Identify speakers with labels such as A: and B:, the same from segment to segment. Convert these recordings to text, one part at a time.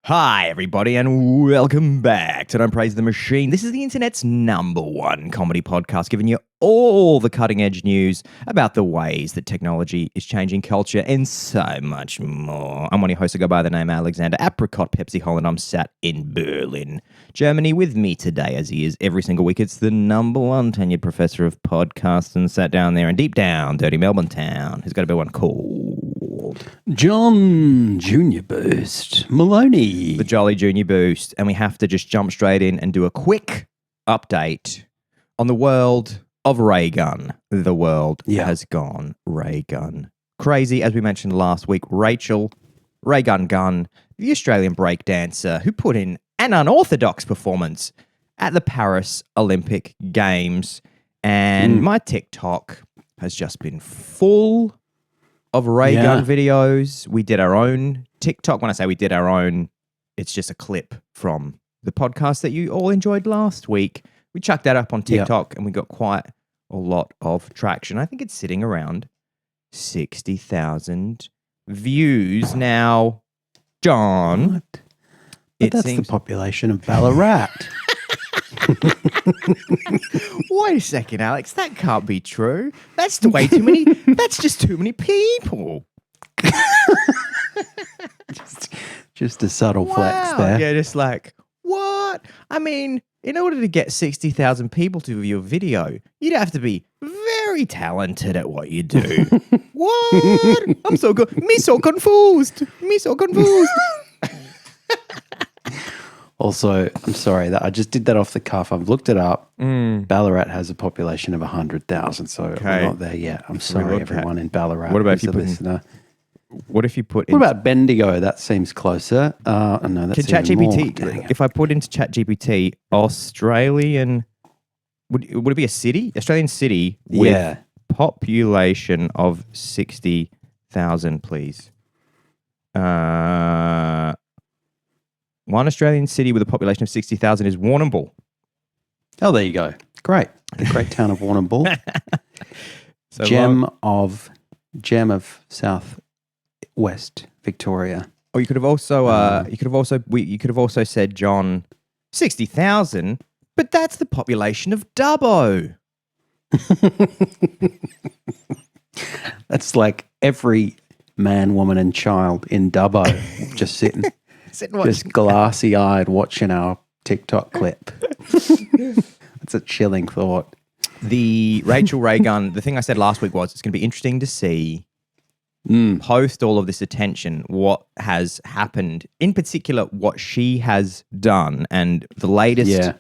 A: Hi, everybody, and welcome back to Don't Praise the Machine. This is the internet's #1 comedy podcast, giving you all the cutting-edge news about the ways that technology is changing culture and so much more. I'm one of your hosts. I go by the name Alexander Apricot Pepsi Holland. I'm sat in Berlin, Germany. With me today, as he is every single week, it's the #1 tenured professor of podcasts and sat down there in deep down, dirty Melbourne town, who's got a bit one called
B: John Junior Boost Maloney.
A: the Jolly Junior Boost, and we have to just jump straight in and do a quick update on the world of Raygun. The world has gone Raygun crazy. As we mentioned last week, Rachael, Raygun Gun, the Australian breakdancer who put in an unorthodox performance at the Paris Olympic Games. And my TikTok has just been full of Raygun videos. We did our own TikTok. When I say we did our own, it's just a clip from the podcast that you all enjoyed last week. We chucked that up on TikTok and we got quite a lot of traction. I think it's sitting around 60,000 views now. John,
B: What? But that's the population of Ballarat.
A: Wait a second, Alex. That can't be true. That's way too many. That's just too many people.
B: just a subtle flex there.
A: Yeah, just like, what? I mean, in order to get 60,000 people to view your video, you'd have to be very talented at what you do. What? I'm so good. Me so confused.
B: Also, I'm sorry that I just did that off the cuff. I've looked it up. Ballarat has a population of 100,000, so we're not there yet. I'm sorry, everyone in Ballarat.
A: What about if you put
B: listener?
A: What if you put?
B: What about Bendigo? That seems closer. No, that's even more.
A: ChatGPT? If I put into ChatGPT, Australian, would it be a city? Australian city with population of 60,000, please. One Australian city with a population of 60,000 is Warrnambool.
B: Oh, there you go. Great. The great town of Warrnambool.
A: So
B: gem of Southwest Victoria.
A: Oh, you could have also said, John, 60,000, but that's the population of Dubbo.
B: That's like every man, woman, and child in Dubbo just sitting. Just glassy-eyed watching our TikTok clip. That's a chilling thought.
A: The Rachael Raygun, the thing I said last week was it's going to be interesting to see, post all of this attention, what has happened, in particular what she has done. And the latest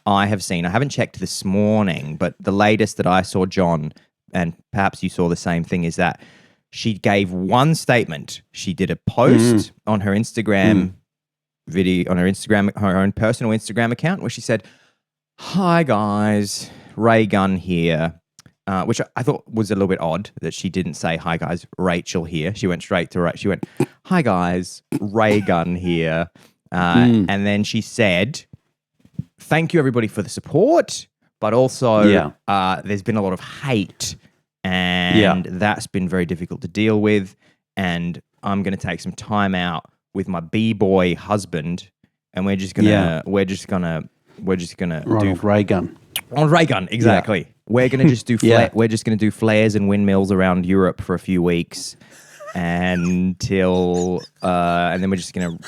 A: I have seen, I haven't checked this morning, but the latest that I saw, John, and perhaps you saw the same thing, is that she gave one statement. She did a post on her Instagram video, on her own personal Instagram account, where she said, "Hi guys, Raygun here," which I thought was a little bit odd that she didn't say, "Hi guys, Rachael here." She went straight to she went, "Hi guys, Raygun here," and then she said, "Thank you everybody for the support, but also there's been a lot of hate." And that's been very difficult to deal with. And I'm going to take some time out with my b-boy husband, and we're just gonna
B: Ronald Raygun.
A: On Raygun, exactly. Yeah. We're gonna just do we're just gonna do flares and windmills around Europe for a few weeks until and then we're just gonna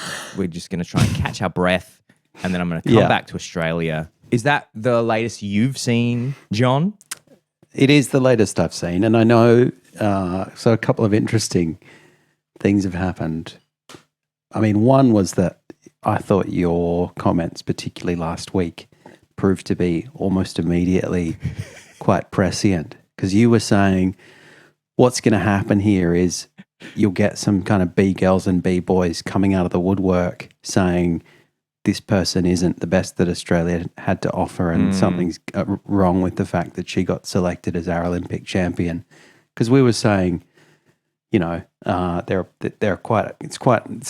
A: try and catch our breath, and then I'm gonna come back to Australia. Is that the latest you've seen, John?
B: It is the latest I've seen, and I know, so a couple of interesting things have happened. I mean, one was that I thought your comments, particularly last week, proved to be almost immediately quite prescient, because you were saying what's going to happen here is you'll get some kind of B-girls and B-boys coming out of the woodwork saying this person isn't the best that Australia had to offer, and something's wrong with the fact that she got selected as our Olympic champion. Because we were saying, you know, it's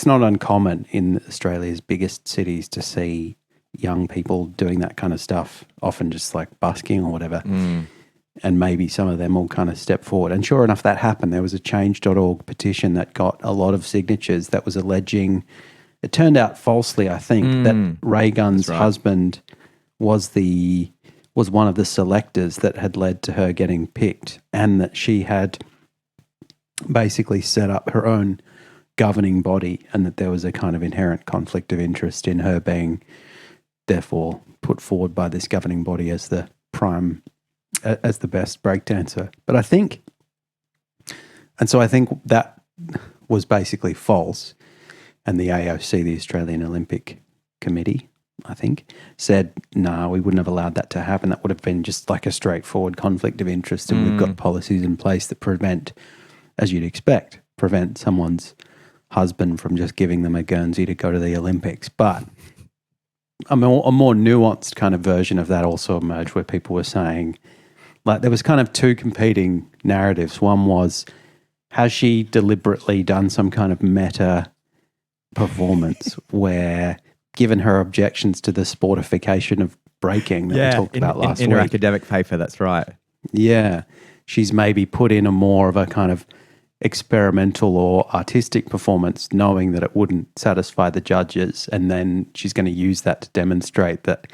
B: not uncommon in Australia's biggest cities to see young people doing that kind of stuff, often just like busking or whatever. And maybe some of them will kind of step forward. And sure enough, that happened. There was a change.org petition that got a lot of signatures that was alleging it turned out falsely, I think, that Raygun's husband was one of the selectors that had led to her getting picked, and that she had basically set up her own governing body, and that there was a kind of inherent conflict of interest in her being therefore put forward by this governing body as the best breakdancer. But I think that was basically false, and the AOC, the Australian Olympic Committee, I think, said, no, we wouldn't have allowed that to happen. That would have been just like a straightforward conflict of interest, and we've got policies in place that prevent, as you'd expect, someone's husband from just giving them a Guernsey to go to the Olympics. But a more nuanced kind of version of that also emerged, where people were saying, like, there was kind of two competing narratives. One was, has she deliberately done some kind of meta performance where, given her objections to the sportification of breaking that we talked about last week.
A: In her academic paper, that's right.
B: Yeah. She's maybe put in a more of a kind of experimental or artistic performance, knowing that it wouldn't satisfy the judges, and then she's going to use that to demonstrate that,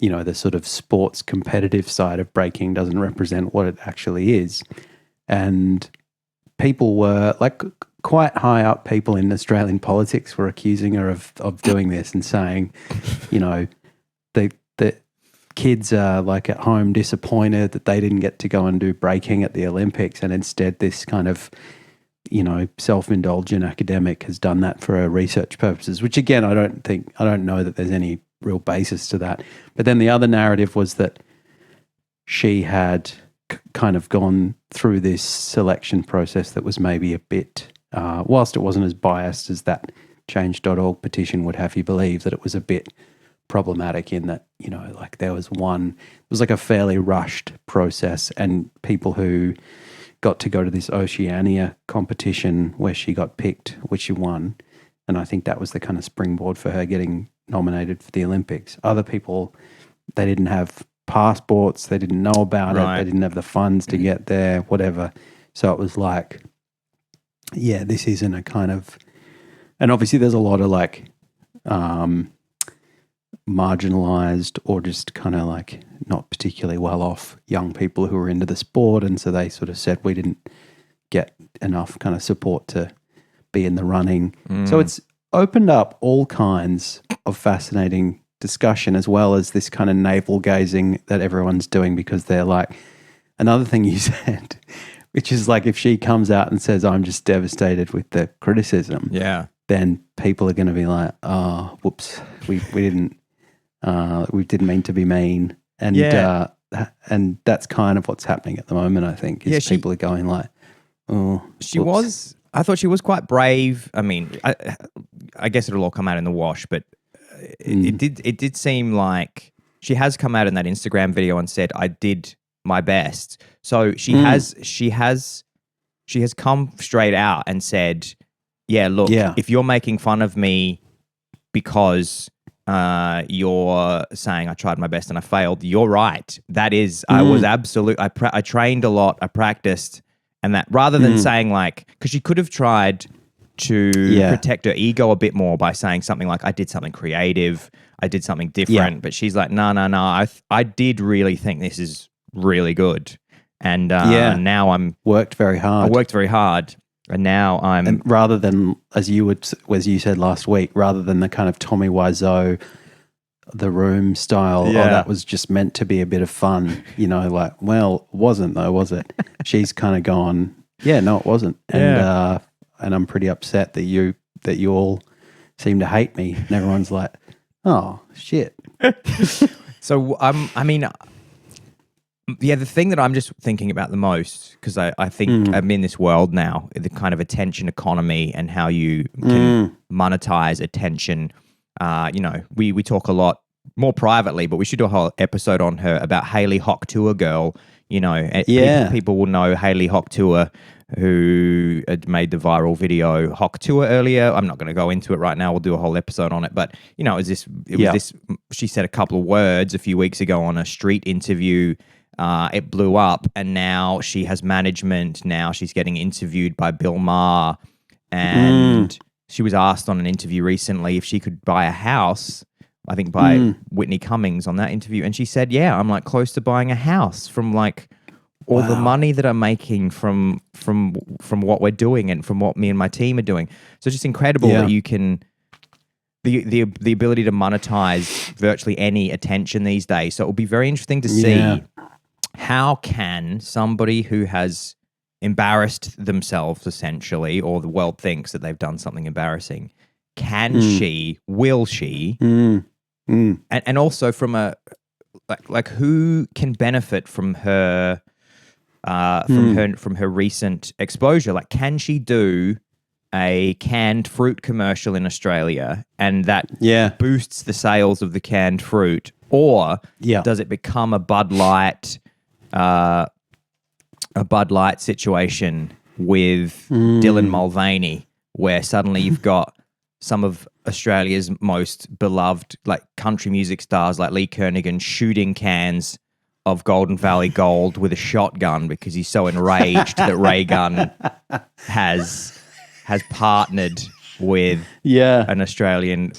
B: you know, the sort of sports competitive side of breaking doesn't represent what it actually is. And people were, like, quite high up people in Australian politics were accusing her of doing this and saying, you know, the kids are, like, at home disappointed that they didn't get to go and do breaking at the Olympics, and instead this kind of, you know, self-indulgent academic has done that for research purposes, which, again, I don't know that there's any real basis to that. But then the other narrative was that she had kind of gone through this selection process that was maybe a bit, whilst it wasn't as biased as that change.org petition would have you believe, that it was a bit problematic in that, you know, like it was like a fairly rushed process, and people who got to go to this Oceania competition where she got picked, which she won, and I think that was the kind of springboard for her getting nominated for the Olympics. Other people, they didn't have passports, they didn't know about it, they didn't have the funds to get there, whatever. So it was like, yeah, this isn't a kind of, and obviously there's a lot of like marginalized or just kind of like not particularly well off young people who are into the sport, and so they sort of said we didn't get enough kind of support to be in the running. So it's opened up all kinds of fascinating discussion, as well as this kind of navel gazing that everyone's doing, because they're like, another thing you said, which is like, if she comes out and says, I'm just devastated with the criticism, then people are going to be like, oh, whoops, we didn't mean to be mean. And and that's kind of what's happening at the moment, I think, is people are going like, oh,
A: I thought she was quite brave. I mean, I guess it'll all come out in the wash, but it did seem like she has come out in that Instagram video and said, I did my best. So she has come straight out and said, yeah, look, if you're making fun of me because you're saying I tried my best and I failed, you're right. That is, I was absolute. I trained a lot. I practiced. And that, rather than saying like, because she could have tried to protect her ego a bit more by saying something like, I did something creative, I did something different. But she's like, no. I did really think this is really good. And now I'm...
B: worked very hard.
A: I worked very hard. And now I'm...
B: And rather than, as you said last week, rather than the kind of Tommy Wiseau, The Room style, that was just meant to be a bit of fun, you know, like, well, it wasn't though, was it? She's kind of gone, yeah, no, it wasn't. And I'm pretty upset that you all seem to hate me. And everyone's like, oh, shit.
A: So, the thing that I'm just thinking about the most, because I think I'm in this world now, the kind of attention economy and how you can monetize attention. You know, we talk a lot more privately, but we should do a whole episode on her about Hayley Hock-Tour girl. You know, people will know Hayley Hock-Tour, who had made the viral video Hock-Tour earlier. I'm not going to go into it right now. We'll do a whole episode on it. But, you know, was this, she said a couple of words a few weeks ago on a street interview. It blew up, and now she has management. Now she's getting interviewed by Bill Maher, and she was asked on an interview recently if she could buy a house, I think by Whitney Cummings on that interview. And she said, yeah, I'm like close to buying a house from like all the money that I'm making from what we're doing and from what me and my team are doing. So it's just incredible that you can, the ability to monetize virtually any attention these days. So it will be very interesting to see how can somebody who has embarrassed themselves essentially, or the world thinks that they've done something embarrassing, will she, and also from a, like who can benefit from her, from her recent exposure? Like, can she do a canned fruit commercial in Australia and that boosts the sales of the canned fruit, or does it become a Bud Light situation with Dylan Mulvaney, where suddenly you've got some of Australia's most beloved like country music stars like Lee Kernaghan shooting cans of Golden Valley Gold with a shotgun because he's so enraged that Raygun has partnered with an Australian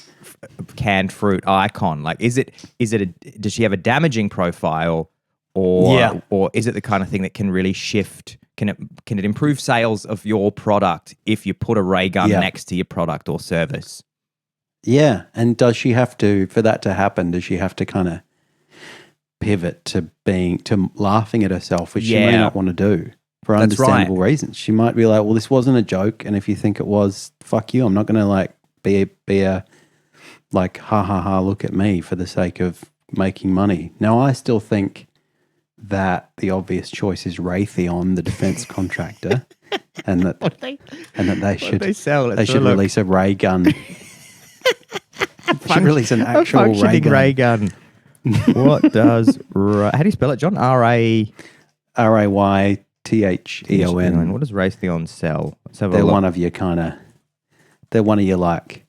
A: canned fruit icon. Like, does she have a damaging profile, or is it the kind of thing that can really shift? Can it improve sales of your product if you put a Raygun next to your product or service?
B: Yeah, and does she have to, for that to happen, does she have to kind of pivot to laughing at herself, which she may not want to do for understandable reasons? She might be like, well, this wasn't a joke, and if you think it was, fuck you. I'm not going to like be a like ha ha ha, look at me for the sake of making money. Now, I still think that the obvious choice is Raytheon, the defense contractor, and that they should release a ray gun. Should release an actual ray gun.
A: What does how do you spell it, John? Raytheon. What does Raytheon sell?
B: They're one of your like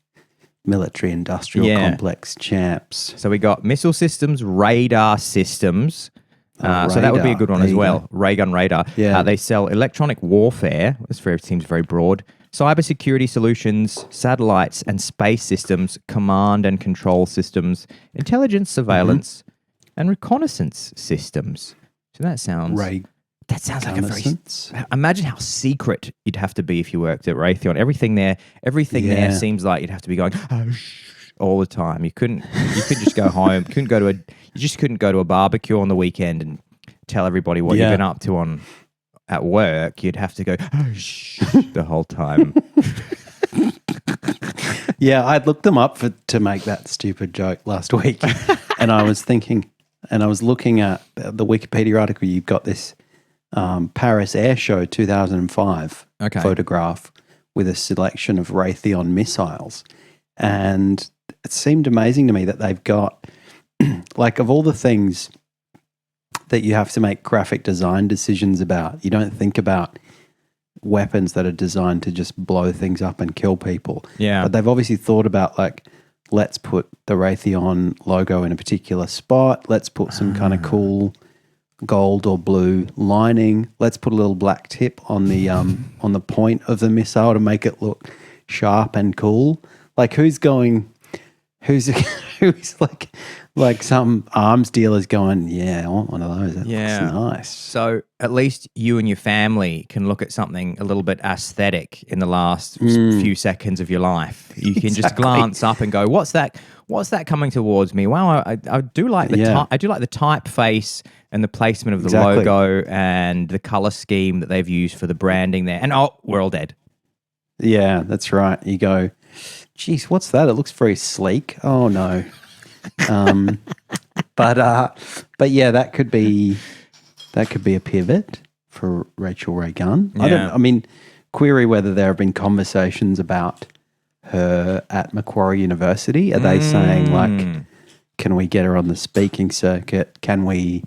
B: military industrial complex champs.
A: So we got missile systems, radar systems. So that would be a good one as well. Raygun radar.
B: Yeah.
A: They sell electronic warfare. This seems very broad. Cybersecurity solutions, satellites and space systems, command and control systems, intelligence, surveillance, and reconnaissance systems. So that sounds like a very. Imagine how secret you'd have to be if you worked at Raytheon. Everything there seems like you'd have to be going all the time. You couldn't just go home. You just couldn't go to a barbecue on the weekend and tell everybody what you've been up to at work. You'd have to go the whole time.
B: Yeah, I'd looked them up to make that stupid joke last week, and I was thinking, and I was looking at the Wikipedia article. You've got this Paris Air Show 2005 photograph with a selection of Raytheon missiles, and it seemed amazing to me that they've got, like, of all the things that you have to make graphic design decisions about, you don't think about weapons that are designed to just blow things up and kill people.
A: Yeah.
B: But they've obviously thought about, like, let's put the Raytheon logo in a particular spot. Let's put some kind of cool gold or blue lining. Let's put a little black tip on the point of the missile to make it look sharp and cool. Like, who's like some arms dealers going, yeah, I want one of those. That looks nice.
A: So at least you and your family can look at something a little bit aesthetic in the last few seconds of your life. You can just glance up and go, what's that coming towards me? Wow, I do like the I do like the typeface and the placement of the logo and the color scheme that they've used for the branding there. And we're all dead.
B: Yeah, that's right. You go, geez, what's that? It looks very sleek. Oh no. But yeah, that could be a pivot for Rachael Raygun.
A: Yeah.
B: Query whether there have been conversations about her at Macquarie University. Are they saying, like, can we get her on the speaking circuit? Can we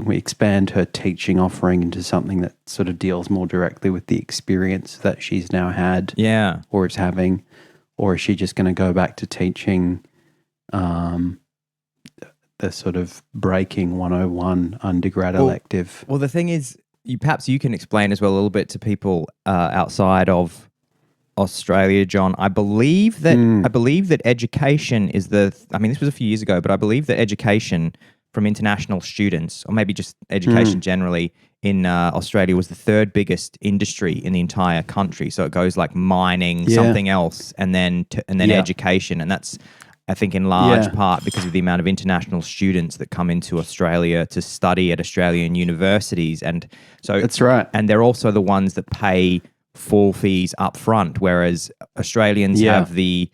B: expand her teaching offering into something that sort of deals more directly with the experience that she's now had, or is having, or is she just going to go back to teaching the sort of Breaking 101 undergrad elective?
A: Well, the thing is, perhaps you can explain as well a little bit to people outside of Australia, John. I believe that education is this was a few years ago, but I believe that education from international students, or maybe just education generally in Australia, was the third biggest industry in the entire country. So it goes like mining, something else, and then education, and that's, I think, in large part because of the amount of international students that come into Australia to study at Australian universities. And so
B: that's right.
A: And they're also the ones that pay full fees up front, whereas Australians have the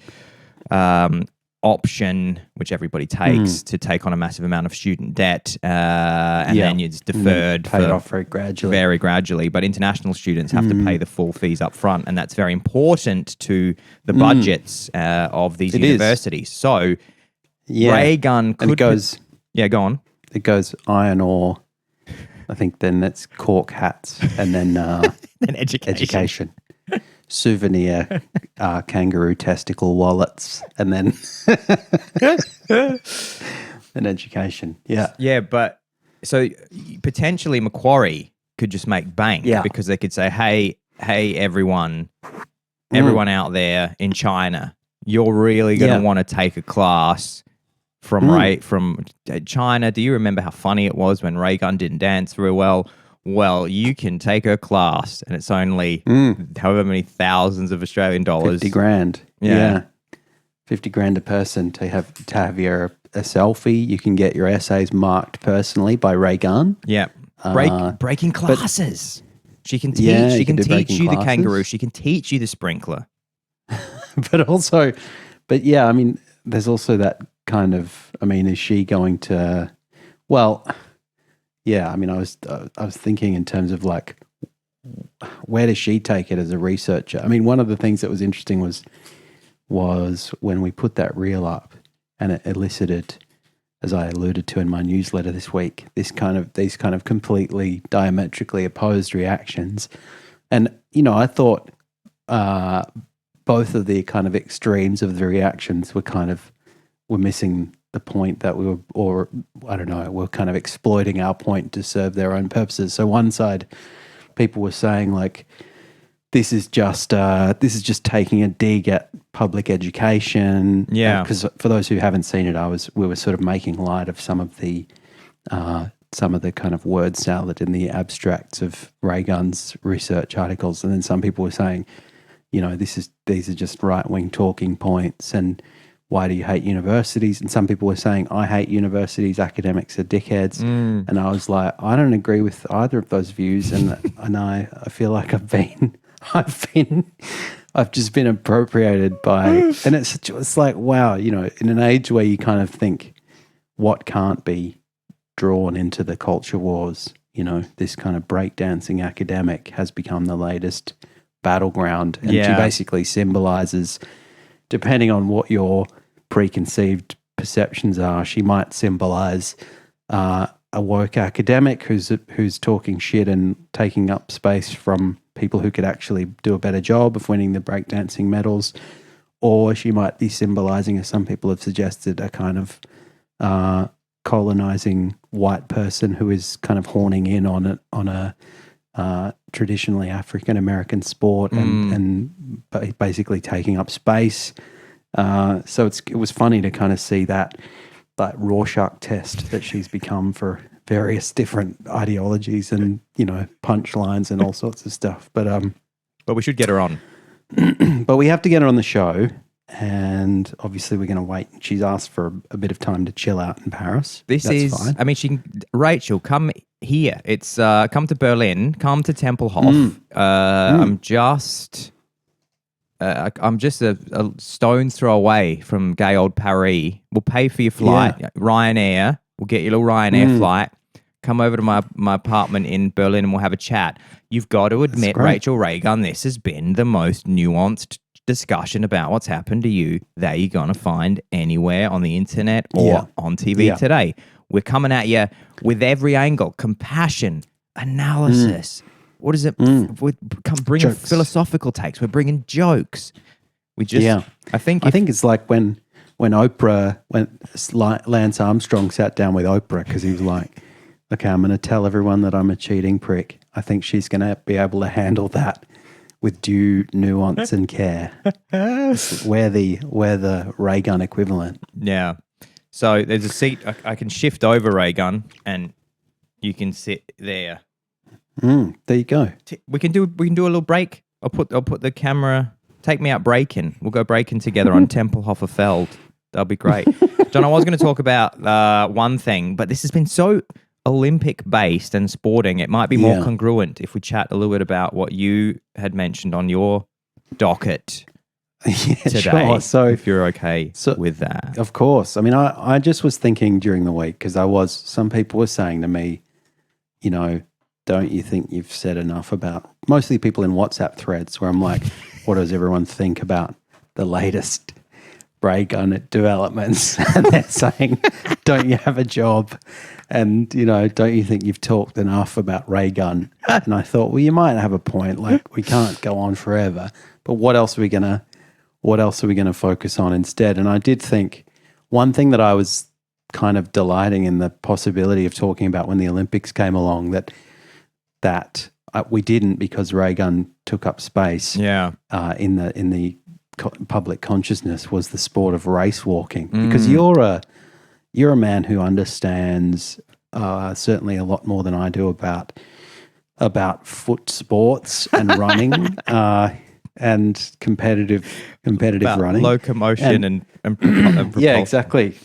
A: option, which everybody takes, to take on a massive amount of student debt, and then it's deferred,
B: paid off very gradually.
A: But international students have to pay the full fees up front, and that's very important to the budgets of these universities. So Raygun could...
B: And it goes...
A: go on.
B: It goes iron ore, I think then that's cork hats, and then
A: then education.
B: Souvenir kangaroo testicle wallets, and then and education. Yeah,
A: but so potentially Macquarie could just make bank because they could say, hey everyone out there in China, you're really going to want to take a class from China. Do you remember how funny it was when Raygun didn't dance very well? Well, you can take her class, and it's only however many thousands of Australian dollars.
B: 50 grand. Yeah. 50 grand a person to have a selfie. You can get your essays marked personally by Raygun.
A: Yeah. Breaking classes. She can teach. She can teach you the kangaroo. She can teach you the sprinkler.
B: But yeah, I mean, there's also that kind of, I mean, is she going to, well... Yeah, I mean, I was thinking in terms of like, where does she take it as a researcher? I mean, one of the things that was interesting was when we put that reel up, and it elicited, as I alluded to in my newsletter this week, these kind of completely diametrically opposed reactions, and I thought both of the kind of extremes of the reactions were missing the point that we were, or I don't know, we're kind of exploiting our point to serve their own purposes. So one side, people were saying like, this is just taking a dig at public education.
A: Yeah.
B: Because for those who haven't seen it, we were sort of making light of some of the kind of word salad in the abstracts of Raygun's research articles, and then some people were saying, these are just right-wing talking points, and why do you hate universities? And some people were saying, I hate universities, academics are dickheads. And I was like, I don't agree with either of those views. And I feel like I've just been appropriated by, and it's like, wow, in an age where you kind of think what can't be drawn into the culture wars, this kind of breakdancing academic has become the latest battleground. And she basically symbolizes, depending on what your preconceived perceptions are, she might symbolize a woke academic who's talking shit and taking up space from people who could actually do a better job of winning the breakdancing medals, or she might be symbolizing, as some people have suggested, a kind of colonizing white person who is kind of horning in on a traditionally African American sport and basically taking up space. So it was funny to kind of see that Rorschach test that she's become for various different ideologies and punchlines and all sorts of stuff. But
A: we should get her on.
B: But we have to get her on the show, and obviously we're going to wait. She's asked for a bit of time to chill out in Paris.
A: That's fine. I mean, Rachael, come here. It's come to Berlin, come to Tempelhof. I'm just a stone's throw away from gay old Paris. We'll pay for your flight. Yeah. Ryanair. We'll get you a little Ryanair flight. Come over to my apartment in Berlin and we'll have a chat. You've got to admit, Rachael Raygun, this has been the most nuanced discussion about what's happened to you that you're going to find anywhere on the internet or on TV today. We're coming at you with every angle, compassion, analysis. What is it? We're bringing philosophical takes. We're bringing jokes. We just, I think
B: it's like when Lance Armstrong sat down with Oprah, because he was like, okay, I'm going to tell everyone that I'm a cheating prick. I think she's going to be able to handle that with due nuance and care. We're the Raygun equivalent.
A: Yeah. So there's a seat. I can shift over Raygun, and you can sit there.
B: There you go.
A: We can do a little break. I'll put the camera. Take me out breaking. We'll go breaking together on Tempelhofer Feld. That'll be great. John, I was going to talk about one thing, but this has been so Olympic based and sporting. It might be more congruent if we chat a little bit about what you had mentioned on your docket today.
B: Sure. So
A: if you're okay with that.
B: Of course. I mean, I just was thinking during the week, because some people were saying to me, don't you think you've said enough about, mostly people in WhatsApp threads, where I'm like, what does everyone think about the latest Raygun developments? And they're saying, don't you have a job? And, don't you think you've talked enough about Raygun? And I thought, well, you might have a point. Like, we can't go on forever. But what else are we gonna focus on instead? And I did think one thing that I was kind of delighting in the possibility of talking about when the Olympics came along, that we didn't, because Raygun took up space in the public consciousness, was the sport of race walking. Because you're a man who understands certainly a lot more than I do about foot sports and running and competitive
A: about
B: running,
A: locomotion and propulsion.
B: Yeah, exactly.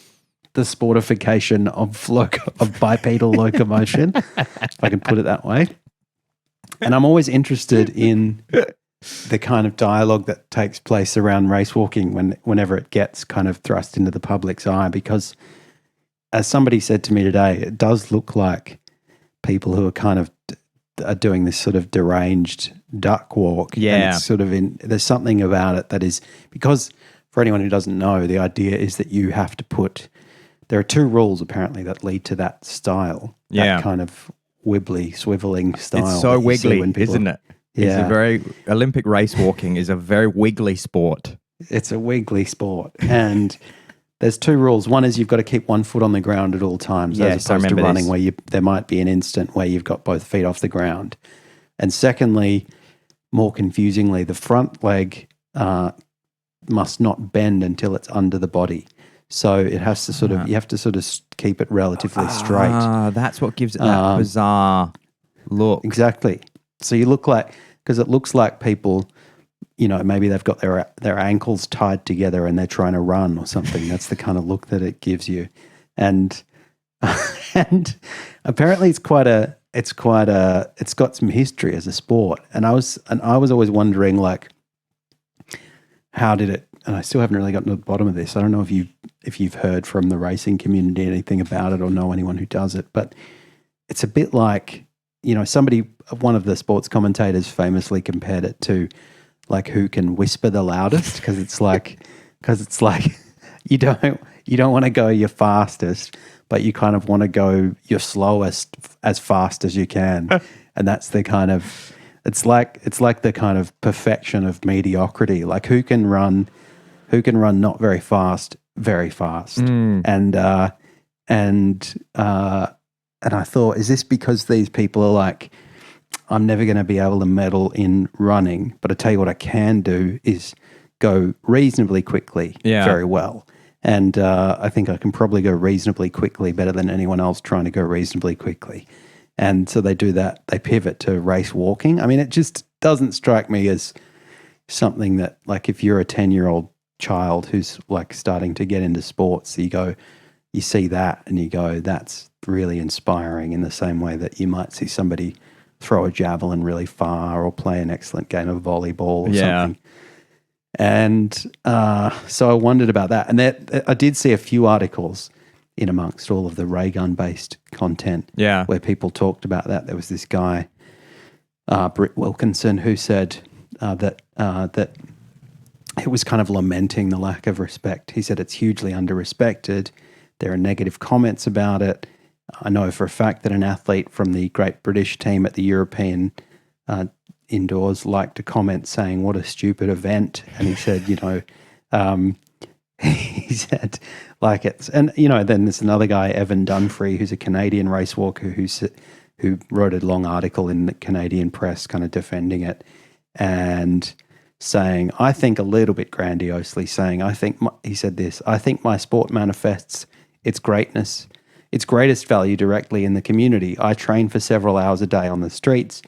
B: The sportification of bipedal locomotion, if I can put it that way. And I'm always interested in the kind of dialogue that takes place around race walking whenever it gets kind of thrust into the public's eye, because as somebody said to me today, it does look like people who are kind of are doing this sort of deranged duck walk.
A: Yeah.
B: And it's sort of there's something about it that is, because for anyone who doesn't know, the idea is that you have to there are two rules apparently that lead to that style.
A: Yeah.
B: That kind of wibbly, swiveling style.
A: It's so wiggly, isn't it?
B: Yeah.
A: It's a very, Olympic race walking is a very wiggly sport.
B: It's a wiggly sport. And there's two rules. One is you've got to keep one foot on the ground at all times, as opposed to running where there might be an instant where you've got both feet off the ground. And secondly, more confusingly, the front leg must not bend until it's under the body. So it has to you have to sort of keep it relatively straight.
A: That's what gives it that bizarre look.
B: Exactly. So you look like, because it looks like people, maybe they've got their ankles tied together and they're trying to run or something. That's the kind of look that it gives you. And and apparently it's got some history as a sport. And I was always wondering, like, how did it, and I still haven't really gotten to the bottom of this. I don't know if you've heard from the racing community anything about it or know anyone who does it, but it's a bit like, one of the sports commentators famously compared it to like who can whisper the loudest, because it's like you don't want to go your fastest, but you kind of want to go your slowest as fast as you can. And that's the kind of, it's like the kind of perfection of mediocrity. Like who can run not very fast, very fast. And I thought, is this because these people are like, I'm never going to be able to medal in running, but I tell you what I can do is go reasonably quickly, very well. And I think I can probably go reasonably quickly better than anyone else trying to go reasonably quickly. And so they do that. They pivot to race walking. I mean, it just doesn't strike me as something that, like, if you're a 10-year-old child who's like starting to get into sports, you see that and you go, that's really inspiring, in the same way that you might see somebody throw a javelin really far or play an excellent game of volleyball or something. And so I wondered about that. And I did see a few articles in amongst all of the Raygun-based content where people talked about that. There was this guy, Britt Wilkinson, who said that it was kind of lamenting the lack of respect. He said it's hugely under-respected. There are negative comments about it. I know for a fact that an athlete from the Great British team at the European indoors liked to comment saying, what a stupid event. And he said, he said, like, it's, and, then there's another guy, Evan Dunphy, who's a Canadian race walker who wrote a long article in the Canadian press kind of defending it. and saying, I think a little bit grandiosely, saying, he said this, I think my sport manifests its greatness, its greatest value directly in the community. I train for several hours a day on the streets,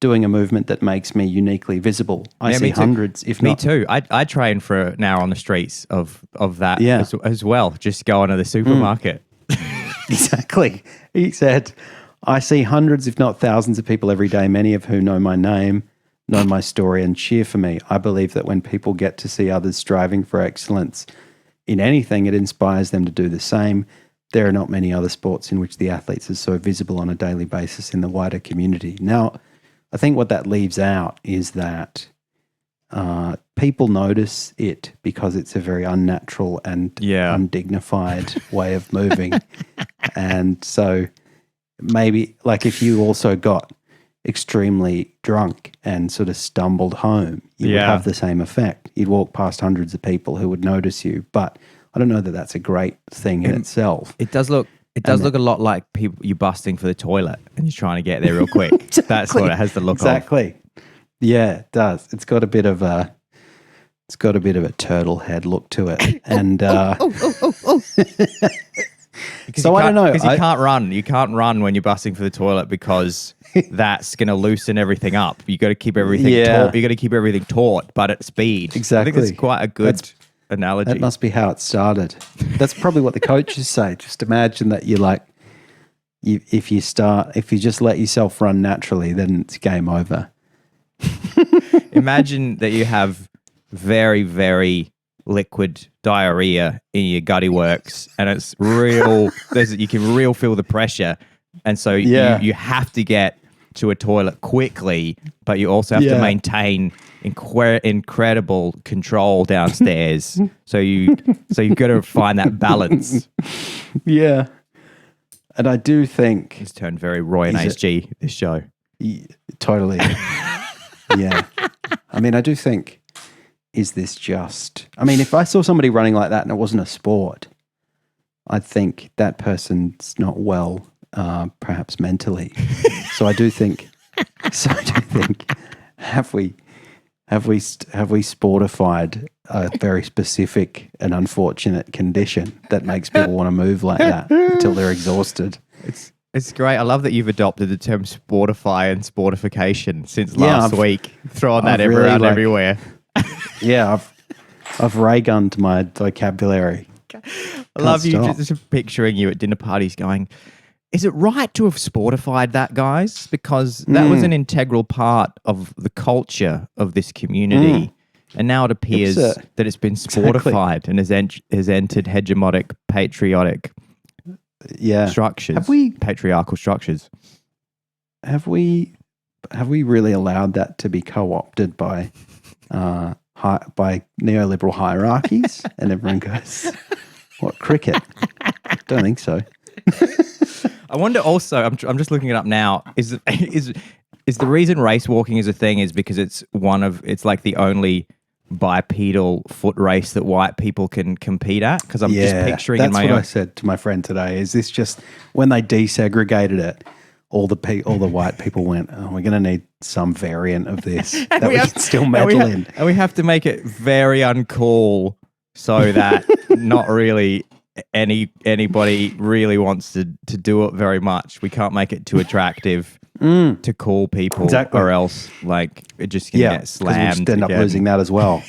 B: doing a movement that makes me uniquely visible. I see hundreds, if not...
A: Me too. I train for an hour on the streets of that as well, just going to the supermarket.
B: Exactly. He said, I see hundreds, if not thousands of people every day, many of whom know my name, know my story and cheer for me. I believe that when people get to see others striving for excellence in anything, it inspires them to do the same. There are not many other sports in which the athletes are so visible on a daily basis in the wider community. Now, I think what that leaves out is that people notice it because it's a very unnatural and undignified way of moving. And so maybe like if you also got extremely drunk and sort of stumbled home, you would have the same effect. You'd walk past hundreds of people who would notice you. But I don't know that that's a great thing in itself.
A: It does look a lot like people you busting for the toilet and you're trying to get there real quick.
B: Exactly.
A: That's what it has to look
B: exactly. Yeah, it does. It's got a bit of a turtle head look to it. And so I don't know.
A: Because you can't run. You can't run when you're busting for the toilet because that's going to loosen everything up. You got to keep everything taut. You got to keep everything taut, but at speed.
B: Exactly.
A: I think that's quite a good analogy.
B: That must be how it started. That's probably what the coaches say. Just imagine that you're like, if you just let yourself run naturally, then it's game over.
A: Imagine that you have very, very liquid diarrhea in your gutty works and it's real, you can real feel the pressure. And so you have to get to a toilet quickly, but you also have to maintain incredible control downstairs. so you've got to find that balance.
B: Yeah. And I do think
A: it's turned very Roy and HG, this show.
B: Totally. Yeah. I mean, I do think, if I saw somebody running like that and it wasn't a sport, I'd think that person's not well, perhaps mentally. So I do think, have we sportified a very specific and unfortunate condition that makes people want to move like that until they're exhausted?
A: It's great. I love that you've adopted the term sportify and sportification since last week. Throwing that everywhere.
B: Yeah, I've ray-gunned my vocabulary.
A: I love you just picturing you at dinner parties going, is it right to have sportified that, guys? Because that was an integral part of the culture of this community. And now it appears that it's been sportified and has entered hegemonic, patriotic structures. Patriarchal structures.
B: Have we really allowed that to be co-opted by neoliberal hierarchies? And everyone goes, what, cricket? Don't think so.
A: I wonder also, I'm just looking it up now, is the reason race walking is a thing is because it's like the only bipedal foot race that white people can compete at? Because I'm just picturing in my own...
B: That's what I said to my friend today. Is this just when they desegregated it, all the white people went, oh, we're going to need some variant of this that we can still meddle in.
A: And we have to make it very uncool so that not really anybody really wants to do it very much. We can't make it too attractive to cool people, or else like it just can get slammed.
B: We'll just end up losing that as well.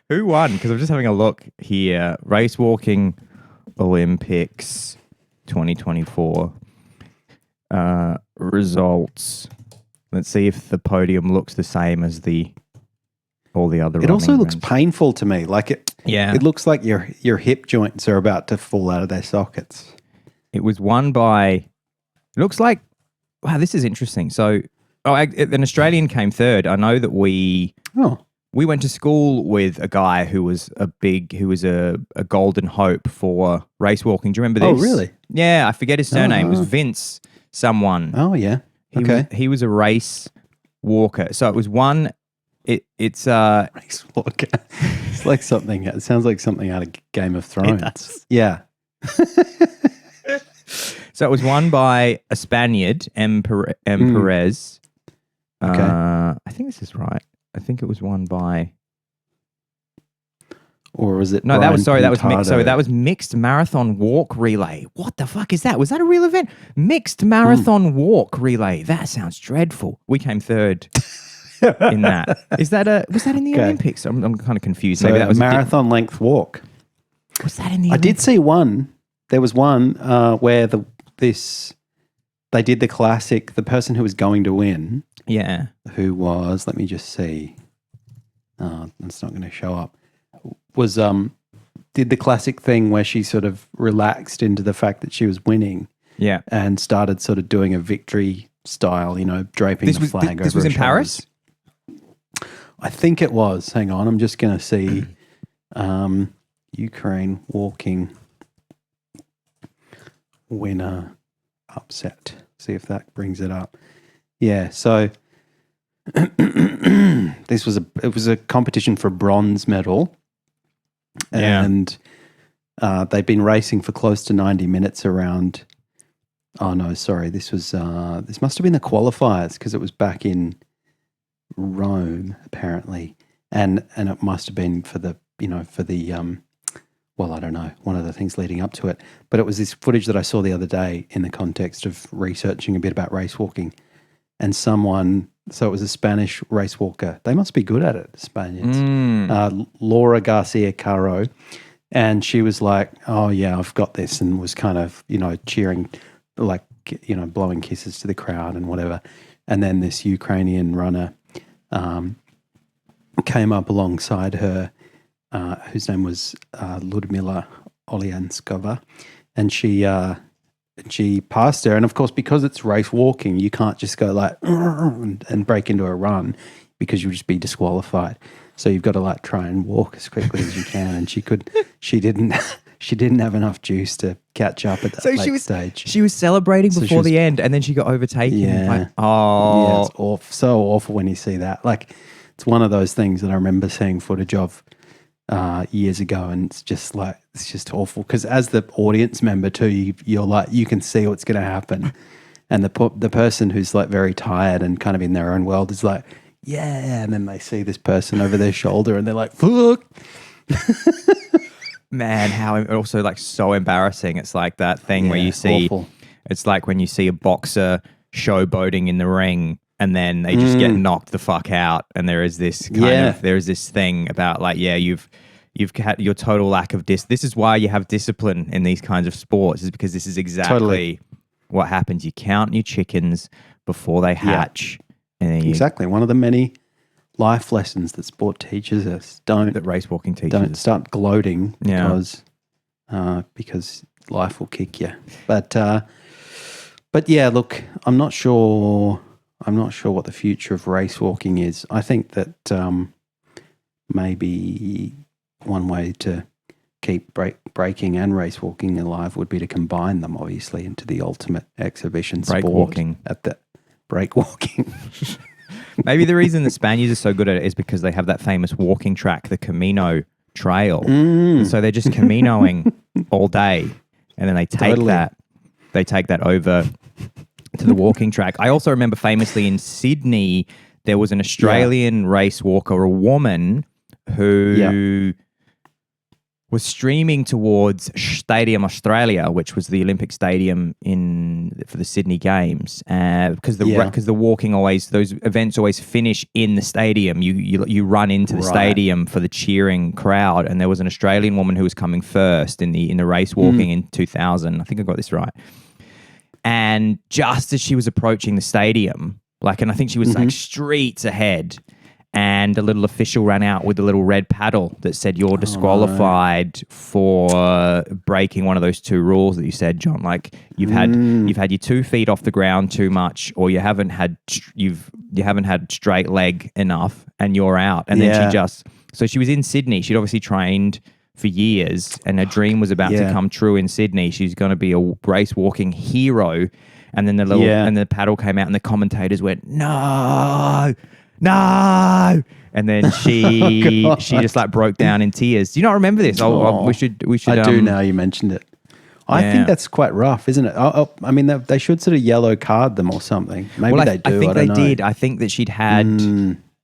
A: Who won? Because I'm just having a look here. Racewalking Olympics 2024 results. Let's see if the podium looks the same as all the other.
B: It also looks painful to me. Like it. Yeah. It looks like your hip joints are about to fall out of their sockets.
A: It was won by. It looks like. Wow, this is interesting. So, an Australian came third. I know that we went to school with a guy who was a golden hope for race walking. Do you remember this?
B: Oh, really?
A: Yeah, I forget his surname. It was Vince someone.
B: Oh, yeah.
A: He was a race walker. So it was one. It's
B: race walker. It's like something. It sounds like something out of Game of Thrones. Yeah.
A: So it was won by a Spaniard, M. Perez,
B: Okay.
A: I think this is right. I think it was won by.
B: Or was it?
A: No, that was
B: Brian
A: mixed. Sorry,
B: Pintado?
A: that was mixed marathon walk relay. What the fuck is that? Was that a real event? Mixed marathon walk relay. That sounds dreadful. We came third in that. Was that in the Olympics? I'm kind of confused.
B: So
A: Maybe that was
B: a marathon length walk.
A: Was that in the?
B: I
A: Olympics?
B: did see one. There was one where they did the classic. The person who was going to win,
A: Yeah.
B: who was, let me just see. It's not going to show up. Was did the classic thing where she sort of relaxed into the fact that she was winning.
A: Yeah.
B: And started sort of doing a victory style, draping the flag over
A: This was
B: her
A: in Paris?
B: shoulders. I think it was. Hang on, I'm just going to see. Ukraine walking winner upset. See if that brings it up. Yeah, so it was a competition for a bronze medal, and they'd been racing for close to 90 minutes around. Oh no, sorry, this must have been the qualifiers because it was back in Rome apparently, and it must have been for the well, I don't know, one of the things leading up to it. But it was this footage that I saw the other day in the context of researching a bit about race walking. And so it was a Spanish race walker. They must be good at it, Spaniards. Laura Garcia Caro. And she was like, oh, yeah, I've got this. And was kind of, cheering, like, blowing kisses to the crowd and whatever. And then this Ukrainian runner came up alongside her, whose name was Ludmila Olyanskova, and she passed her. And of course, because it's race walking, you can't just go like and break into a run because you'll just be disqualified. So you've got to like try and walk as quickly as you can. And she didn't have enough juice to catch up at that stage.
A: She was celebrating before the end, and then she got overtaken.
B: Yeah.
A: Like, oh,
B: yeah, it's awful, so awful when you see that. Like, it's one of those things that I remember seeing footage of years ago, and it's just awful because as the audience member too, you're like, you can see what's going to happen, and the person who's like very tired and kind of in their own world is like, yeah, and then they see this person over their shoulder and they're like, fuck.
A: Man, how also like so embarrassing. It's like that thing where you see,
B: awful.
A: It's like when you see a boxer showboating in the ring and then they just get knocked the fuck out. And there is this there is this thing about like, you've had your total lack of this is why you have discipline in these kinds of sports, is because this is exactly what happens. You count your chickens before they hatch. And then
B: exactly. One of the many life lessons that sport teaches us.
A: That race walking teaches.
B: Don't start gloating because life will kick you. But yeah, look, I'm not sure what the future of race walking is. I think that maybe one way to keep breaking and race walking alive would be to combine them, obviously, into the ultimate exhibition sport. Break walking.
A: Maybe the reason the Spaniards are so good at it is because they have that famous walking track, the Camino Trail. And so they're just Caminoing all day, and then they take that over to the walking track. I also remember famously in Sydney, there was an Australian race walker, a woman who was streaming towards Stadium Australia, which was the Olympic stadium for the Sydney Games, because the walking those events always finish in the stadium. You run into the stadium for the cheering crowd, and there was an Australian woman who was coming first in the race walking in 2000. I think I got this right. And just as she was approaching the stadium, and I think she was like streets ahead, and a little official ran out with a little red paddle that said, you're disqualified for breaking one of those two rules that you said, John. Like you've had your 2 feet off the ground too much, or you haven't had straight leg enough, and you're out. And then so she was in Sydney. She'd obviously trained for years, and her dream was about to come true in Sydney. She's going to be a race walking hero. And then the paddle came out, and the commentators went, no. And then she just like broke down in tears. Do you not remember this? We should.
B: I do now. You mentioned it. I
A: Yeah.
B: think that's quite rough, isn't it? I mean, they should sort of yellow card them or something. Maybe
A: Well,
B: they do.
A: I think
B: don't
A: they
B: know.
A: did. I think that she'd had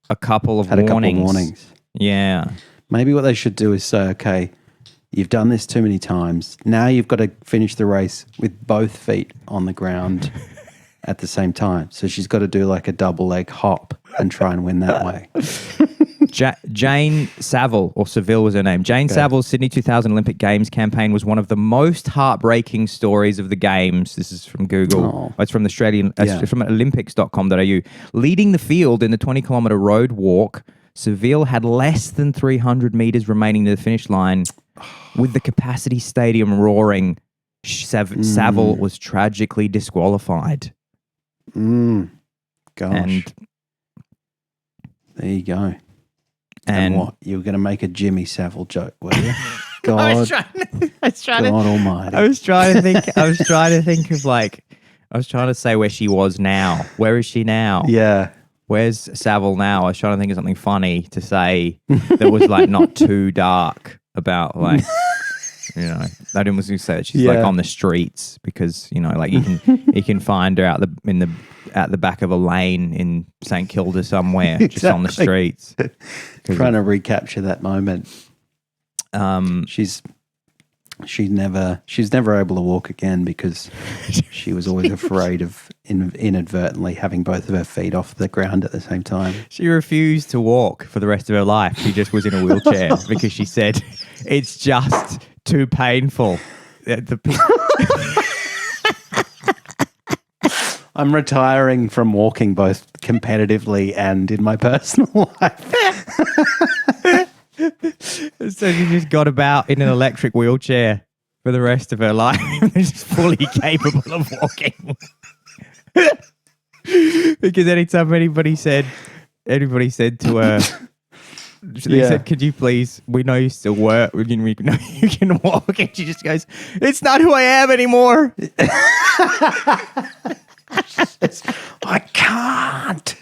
A: a couple of warnings. Yeah.
B: Maybe what they should do is say, okay, you've done this too many times. Now you've got to finish the race with both feet on the ground at the same time. So she's got to do like a double leg hop and try and win that way.
A: Jane Saville, or Seville was her name. Jane Saville's Sydney 2000 Olympic Games campaign was one of the most heartbreaking stories of the Games. This is from Google. It's from the Australian, from Olympics.com.au. Leading the field in the 20-kilometre road walk, Seville had less than 300 metres remaining to the finish line. With the capacity stadium roaring, Saville was tragically disqualified.
B: Gosh.
A: And
B: there you go.
A: And
B: what? You were going to make a Jimmy Savile joke, were you? God,
A: I was trying
B: God almighty.
A: I was trying to think. I was trying to think of I was trying to say where she was now. Where is she now?
B: Yeah.
A: Where's Savile now? I was trying to think of something funny to say that was not too dark about I didn't want to say that she's on the streets because you can find her at the back of a lane in St Kilda somewhere, just on the streets.
B: Trying to recapture that moment. She's never able to walk again because she was always afraid of inadvertently having both of her feet off the ground at the same time.
A: She refused to walk for the rest of her life. She just was in a wheelchair because she said it's just too painful.
B: I'm retiring from walking both competitively and in my personal life.
A: So she just got about in an electric wheelchair for the rest of her life. She's fully capable of walking. Because anytime anybody said to her, they said, "Could you please? We know you still work. We know you can walk." And she just goes, "It's not who I am anymore."
B: I can't.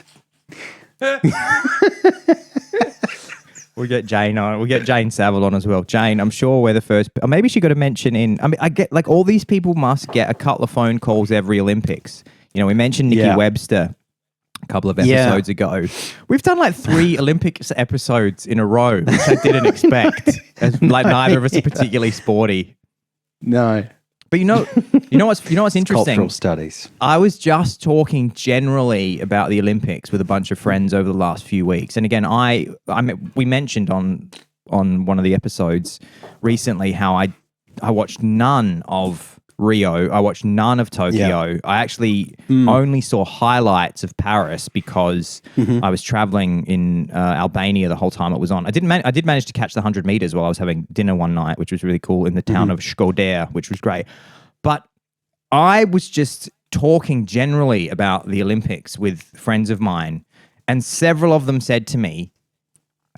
A: We'll get Jane on. We'll get Jane Saville on as well. Jane, I'm sure we're the first. Or maybe she got a mention in. I mean, I get all these people must get a couple of phone calls every Olympics. We mentioned Nikki Webster a couple of episodes ago. We've done 3 Olympics episodes in a row, which I didn't expect. Neither of us are particularly sporty.
B: No.
A: But you know what's interesting?
B: Cultural studies.
A: I was just talking generally about the Olympics with a bunch of friends over the last few weeks, and again, we mentioned on one of the episodes recently how I watched none of Rio. I watched none of Tokyo. Yeah. I actually only saw highlights of Paris because I was traveling in Albania the whole time it was on. I did manage to catch the 100 meters while I was having dinner one night, which was really cool in the town of Shkodër, which was great. But I was just talking generally about the Olympics with friends of mine, and several of them said to me,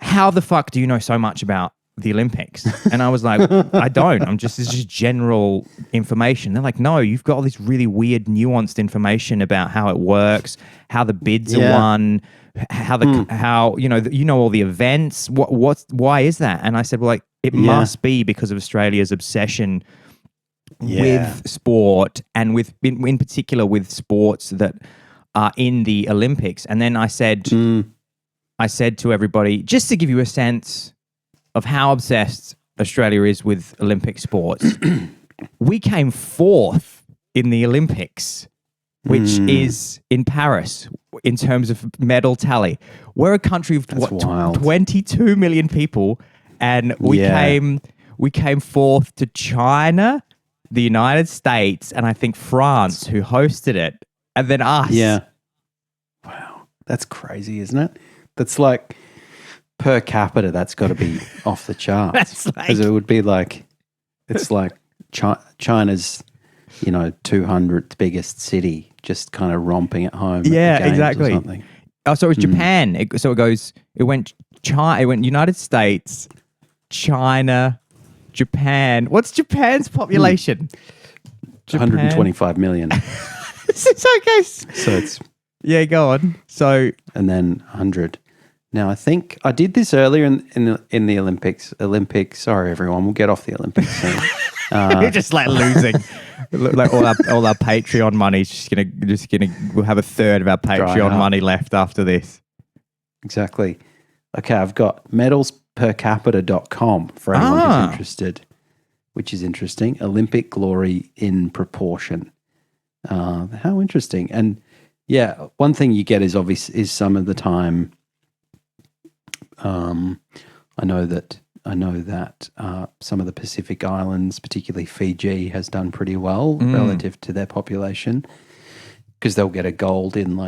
A: "How the fuck do you know so much about the Olympics?" And I was like, "I don't. It's just general information." They're like, "No, you've got all this really weird, nuanced information about how it works, how the bids are won, how all the events. Why is that?" And I said, "Well, it must be because of Australia's obsession with sport, and in particular with sports that are in the Olympics." And then I said to everybody, just to give you a sense of how obsessed Australia is with Olympic sports, we came 4th in the Olympics, which is in Paris in terms of medal tally. We're a country of 22 million people, and we came 4th to China, the United States, and I think France, who hosted it, and then us.
B: Yeah. Wow. That's crazy, isn't it? That's per capita, that's got to be off the charts. Because it would be it's like China's, 200th biggest city, just kind of romping at home.
A: Yeah,
B: at
A: exactly.
B: Or something.
A: Oh, so it was Japan. It went United States, China, Japan. What's Japan's population?
B: 125 million.
A: It's okay.
B: So it's...
A: Yeah, go on. So...
B: And then 100. Now, I think I did this earlier in the Olympics. Sorry, everyone. We'll get off the Olympics soon.
A: You're just like losing. Like all our Patreon money's just gonna. We'll have a third of our Patreon money left after this.
B: Exactly. Okay, I've got medalspercapita.com for anyone who's interested, which is interesting. Olympic glory in proportion. How interesting. And yeah, one thing you get is obvious is some of the time. I know that some of the Pacific Islands, particularly Fiji, has done pretty well relative to their population because they'll get a gold in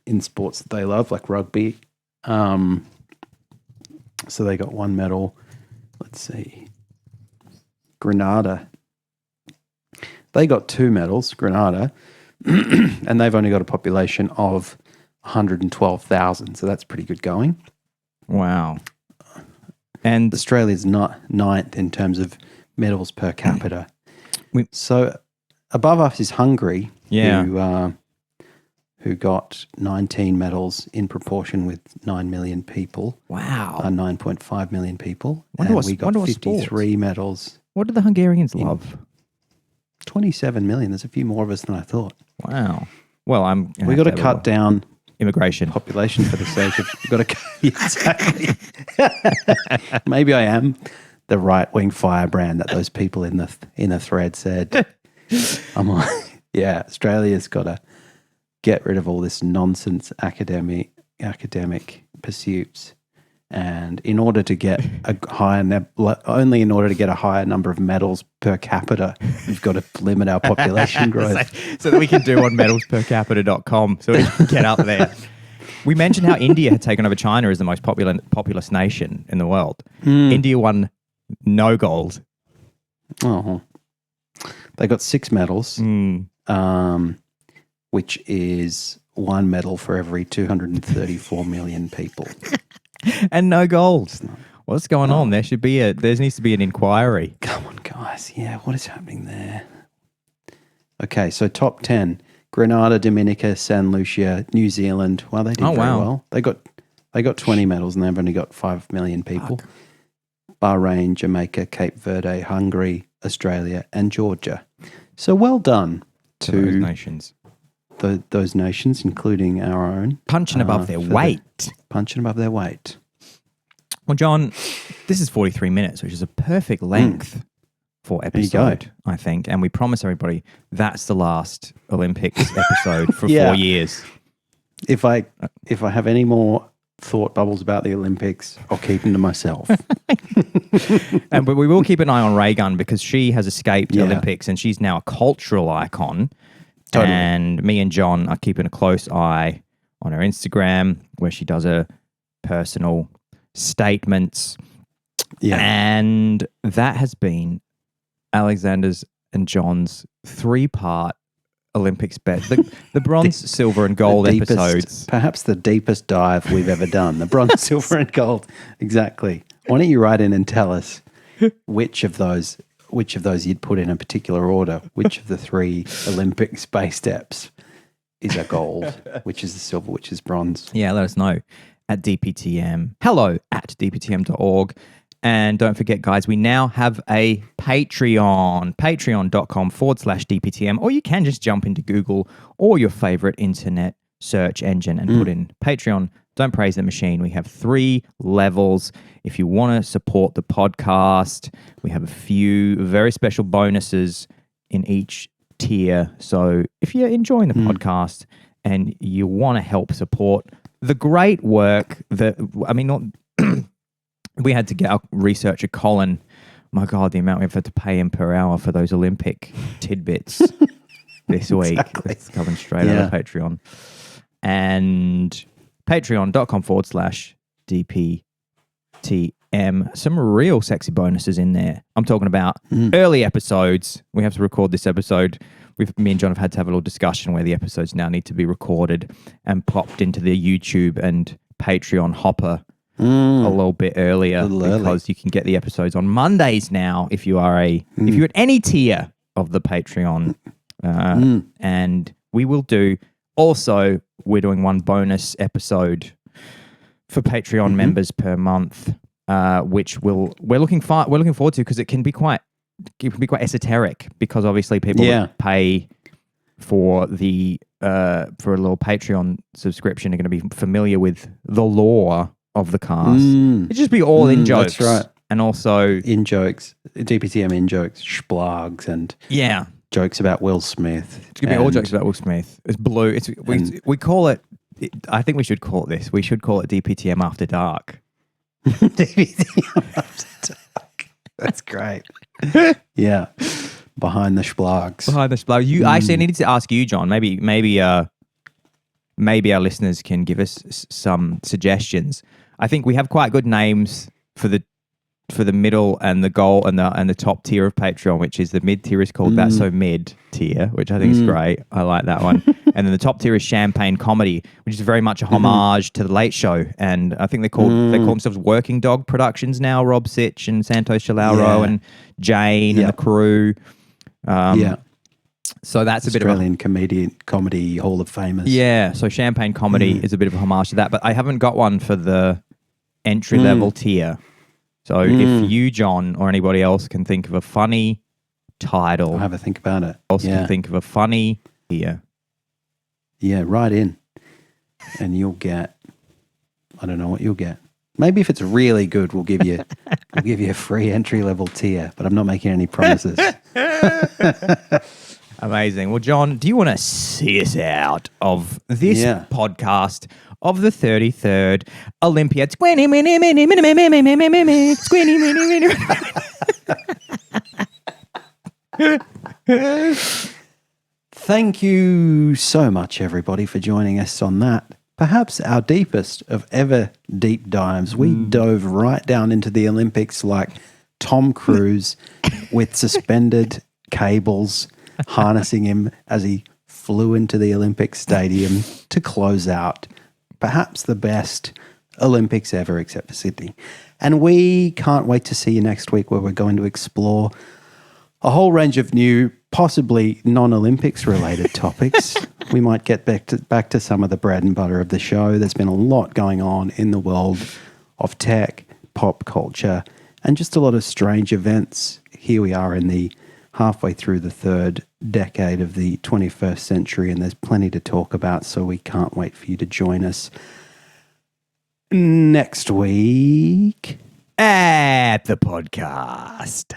B: in sports that they love, like rugby. So they got one medal. Let's see. Grenada. They got 2 medals, Grenada, and they've only got a population of 112,000. So that's pretty good going.
A: Wow. And
B: Australia's not 9th in terms of medals per capita. So above us is Hungary, who got 19 medals in proportion with 9 million people.
A: Wow.
B: 9.5 million people.
A: We
B: got 53 medals.
A: What do the Hungarians love?
B: 27 million. There's a few more of us than I thought.
A: Wow. Well,
B: we got to cut down
A: immigration
B: population for the sake of exactly. Maybe I am the right-wing firebrand that those people in the thread said. I'm like, yeah, Australia's got to get rid of all this nonsense academic pursuits, and in order to get only in order to get a higher number of medals per capita, we've got to limit our population growth.
A: so that we can do on medalspercapita.com so we can get up there. We mentioned how India had taken over China as the most populous nation in the world. India won no gold.
B: Oh, they got 6 medals, which is 1 medal for every 234 million people.
A: And no gold. What's going on? There needs to be an inquiry.
B: Come on, guys. Yeah, what is happening there? Okay, so top 10. Grenada, Dominica, San Lucia, New Zealand. Well, they did very well. They got 20 medals and they've only got 5 million people. Fuck. Bahrain, Jamaica, Cape Verde, Hungary, Australia, and Georgia. So well done to
A: those nations.
B: Those nations, including our own.
A: Punching above their weight.
B: Punching above their weight.
A: Well, John, this is 43 minutes, which is a perfect length for episode, I think. And we promise everybody that's the last Olympics episode for 4 years.
B: If I have any more thought bubbles about the Olympics, I'll keep them to myself.
A: But we will keep an eye on Raygun because she has escaped the Olympics and she's now a cultural icon. Totally. And me and John are keeping a close eye on her Instagram where she does her personal statements. Yeah. And that has been Alexander's and John's 3-part Olympics bet. The bronze, silver and gold episodes.
B: Perhaps the deepest dive we've ever done. The bronze, silver and gold. Exactly. Why don't you write in and tell us which of those you'd put in a particular order? Which of the 3 Olympic space steps is a gold? Which is the silver? Which is bronze?
A: Yeah, let us know at DPTM. Hello at dptm.org. And don't forget, guys, we now have a Patreon, patreon.com/DPTM, or you can just jump into Google or your favorite internet search engine and put in Patreon. Don't praise the machine. We have 3 levels. If you want to support the podcast, we have a few very special bonuses in each tier. So if you're enjoying the podcast and you want to help support the great work we had to get our researcher Colin. My God, the amount we've had to pay him per hour for those Olympic tidbits this week. It's coming straight out of Patreon. And patreon.com/DPTM. Some real sexy bonuses in there. I'm talking about early episodes. We have to record this episode. Me and John have had to have a little discussion where the episodes now need to be recorded and popped into the YouTube and Patreon hopper a little bit earlier because you can get the episodes on Mondays now if you're at any tier of the Patreon. And we will do also, we're doing one bonus episode for Patreon members per month, which we're looking forward to because it can be quite it can be quite esoteric because obviously people that pay for the for a little Patreon subscription are going to be familiar with the lore of the cast. It'd just be all in jokes.
B: That's right.
A: And also
B: in jokes, DPTM in jokes, splogs, and jokes about Will Smith.
A: It's going to be all jokes about Will Smith. It's blue. We call it, I think we should call it this. We should call it DPTM After Dark.
B: DPTM After Dark. That's great. Yeah. Behind the splogs.
A: Behind the splogs. You actually, I needed to ask you, John. Maybe our listeners can give us some suggestions. I think we have quite good names for the middle and the goal and the top tier of Patreon, which is the mid tier is called That's So Mid tier, which I think is great. I like that one. And then the top tier is Champagne Comedy, which is very much a homage to the Late Show. And I think they call themselves Working Dog Productions now. Rob Sitch and Santos Chalauro and Jane and the crew. So that's a bit of
B: Australian comedy Hall of Famers.
A: Yeah, so Champagne Comedy is a bit of a homage to that, but I haven't got one for the entry level tier. So if you, John, or anybody else can think of a funny title,
B: I'll have a think about it.
A: Can think of a funny tier.
B: Yeah, right in, and you'll get. I don't know what you'll get. Maybe if it's really good, we'll give you a free entry level tier. But I'm not making any promises.
A: Amazing. Well, John, do you want to see us out of this podcast of the 33rd Olympiad?
B: Thank you so much, everybody, for joining us on that. Perhaps our deepest of ever deep dives. We dove right down into the Olympics like Tom Cruise with suspended cables harnessing him as he flew into the Olympic Stadium to close out perhaps the best Olympics ever, except for Sydney. And we can't wait to see you next week, where we're going to explore a whole range of new, possibly non-Olympics related topics. We might get back to some of the bread and butter of the show. There's been a lot going on in the world of tech, pop culture, and just a lot of strange events. Here we are in the halfway through the third decade of the 21st century, and there's plenty to talk about, so we can't wait for you to join us next week
A: at the podcast.